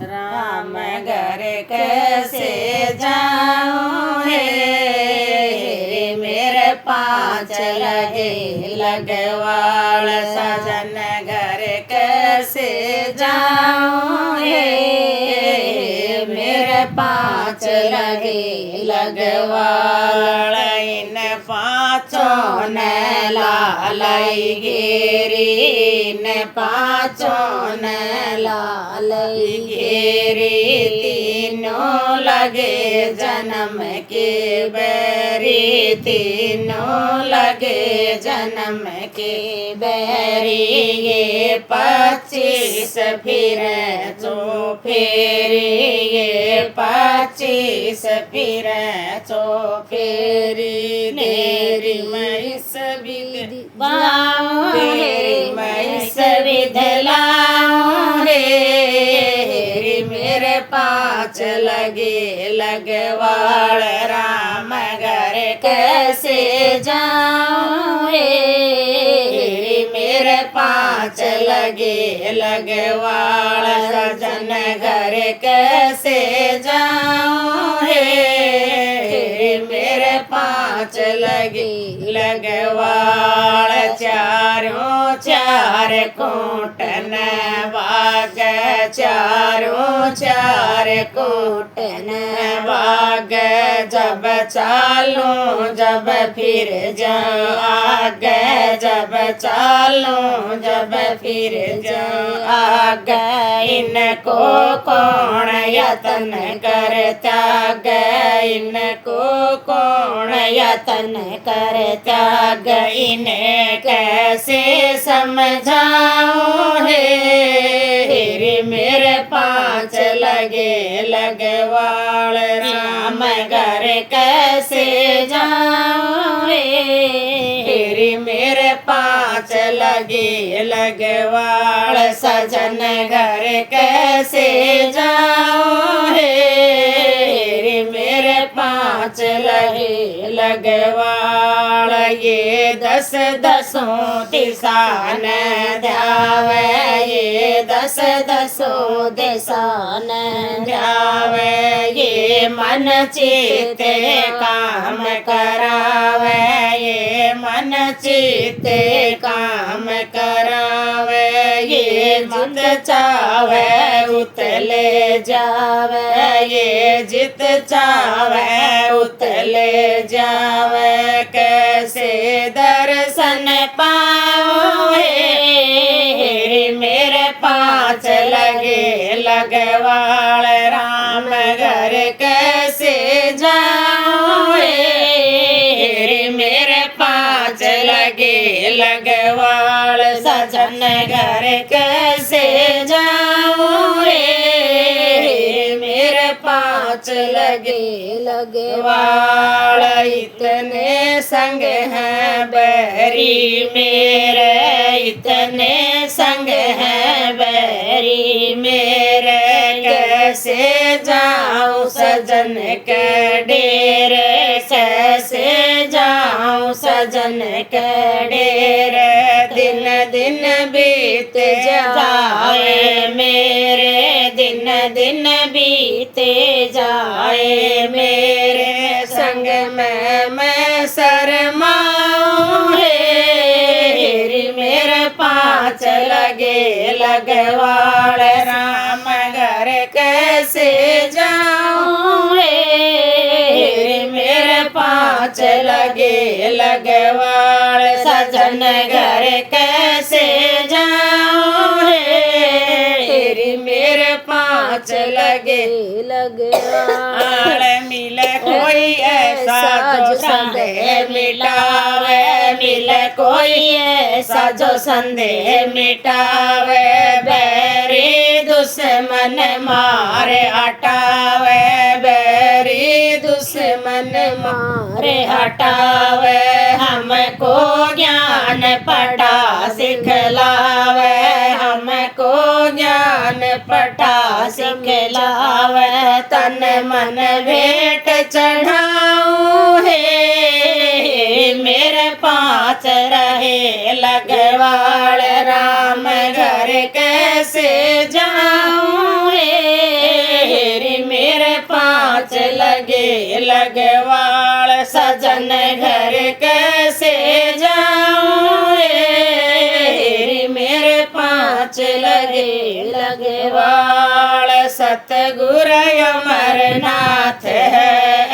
राम घर कैसे जाऊं हे मेरे पाँच लगे लगवाड़ सजन घर कैसे जाऊं हे मेरे पाँच लगे लगवाड़ इन पाँचों ने लालाई घेरी इन पाँचों ने लालाई घेरी तीनों लगे जन्म के बैरी तीनों लगे जन्म के बैरी ये 25 फिर चो फेरी ये 25 फिर चो फेरी तेरी मैं इस विध बाऊं तेरी मैं इस विध लाऊं हे मेरे पाँच लगे लगवाड़ राम घर कैसे जाऊं हे मेरे पाँच लगे लगवाड़ सजन घर कैसे जाऊं हे मेरे पाँच लगे लगवाड़ चारों चार कोटन बाग चारों चार कोटन बाग जब चालूं जब फिर जाऊं आगे जब चालूं जब फिर जाऊं आगे इनको कौन यतन करता गे इनको कौन यतन करता गे इन्हें कैसे समझाऊं हे मेरे पाँच लगे लगवाड़ राम घर कैसे जाऊं हे मेरे पाँच लगे लगवाड़ सजन घर कैसे जाऊं हे मेरे पाँच लगे लगवाड़ ये 10 दसों दिशा न ध्यावे ये 10 दसों दिशा न ध्यावे ये मन चित्त काम करावे ये मन चित्त काम करावे ये जित चावे उतले जावे ये जित चावे उतले जावे कैसे दर्शन पाऊं हे मेरे पाँच लगे लगवाड़ राम घर कैसे जाऊं हे मेरे पाँच लगे लगवाड़ सजन घर कैसे जाऊं हे मेरे पाँच लगे लगवाड़ इतने संग हैं बैरी मेरे इतने संग हैं बैरी मेरे कैसे जाऊं सजन के डेरे कैसे जाऊं सजन के डेरे दिन दिन बीत जाए मेरे दिन दिन बीते जाए मेरे संग में मैं शर्माऊं हे मेरे पाँच लगे लगवाड़ राम घर कैसे जाऊं हे मेरे पाँच लगे लगवाड़ सजन घर कैसे जाऊं हे मेरे पाँच लगे लगवाड़ मिले कोई ऐसा जो संदेह मिटावे मिले कोई ऐसा जो संदेह मिटावे बैरी दुश्मन मारे हटावे बैरी दुश्मन मारे हटावे हमको ज्ञान पटा सिखलावे हमको ज्ञान पटा सिखलावे तन मन भेंट चढ़ाऊं हे मेरे पाँच रहे लगवाड़ राम घर कैसे जाऊं हे पाँच लगे लगवाड़ सजन घर कैसे जाऊं रे मेरे पाँच लगे लगवाड़ सतगुरु अमरनाथ है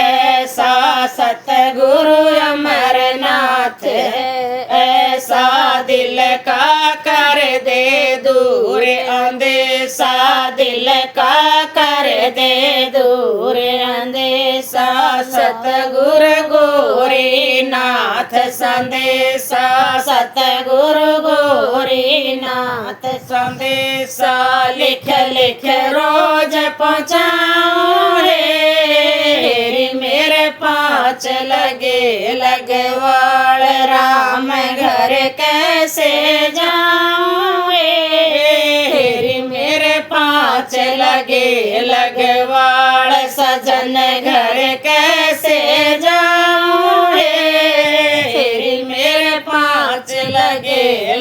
ऐसा सतगुरु अमरनाथ है ऐसा दिल का कर दे दूर अंदेशा दिल का कर दे दूर अंदेशा सतगुरु गौरीनाथ संदेशा सतगुरु गौरीनाथ संदेशा लिख लिख रोज पहुँचाऊं रे मेरे पाँच लगे लगवाड़ राम घर कैसे जाऊं रे मेरे पाँच लगे लगवाड़ सजन घर कैसे जाऊं रे मेरे पाँच लगे